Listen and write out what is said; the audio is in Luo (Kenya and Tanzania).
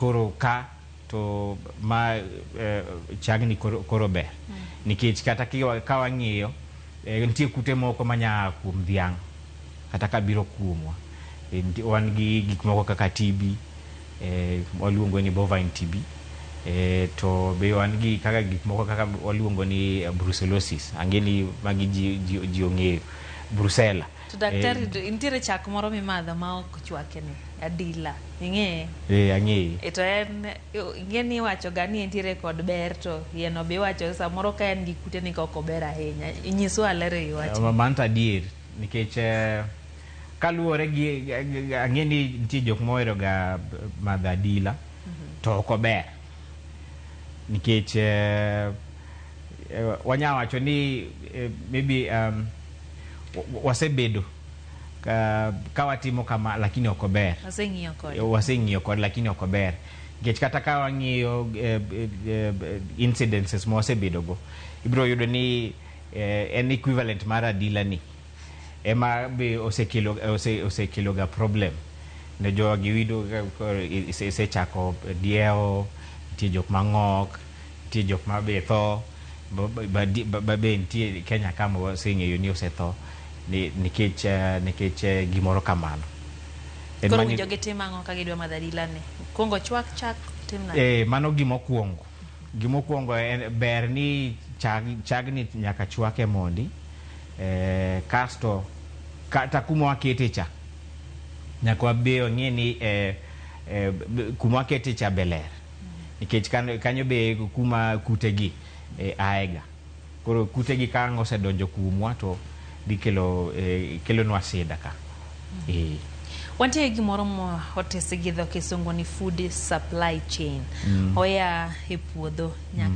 koro ka to ma chagni koro ber nikech kata ka wang'iyo nitie kute moko manya kuom dhiang' kata ka biro kuomwa wan gi gik moko kaka TB waluongo ni bovine TB to be wan gi kaka gik moko kaka waluongo ni brucellosis angeni magi ji ong'eyo brucella. To daktari intiere chak moro mimadho ma ok chwake ni adila ing'e ang'e to en ing'eni wacho ga ni intiere kod ber to yeno be wacho samoro ka en gi kute ni koko ber ahinya inyiswa lere iwacho manta adier nikech kaluwore gi ang'eni nitie jok mohero ga madho adila to ok ober nikech wanya wacho ni maybe wasebedo ka watimo kama lakini ok ober waseng'iyo kod lakini ok ober nikech kata ka wang'iyo incidences ma wasebedo go ibiro yudo ni en equivalent mar adila ni ema be osekelo ga problem ne jogi wido isechako dieo nitie jok mang'ok nitie jok ma be tho be nitie Kenya kama waseng'eyo ni osetho nikech gimoro kamano koro jogi timo ang'o ka gidwa madho adila ni kuongo chwak chak timna mano gimokwongo ber ni chagni nyaka chwake mondi kasto kata kuma wakete cha nyaka wabe ong'e ni kuma wakete cha be ler nikech kanyo be kuma kutegi aega koro kutegi ka ang' osedonjo kumwa to dhi kelonwa sida ka wantie gimoro mo otese gi dho kisungu ni food supply chain oya e puodho nyaka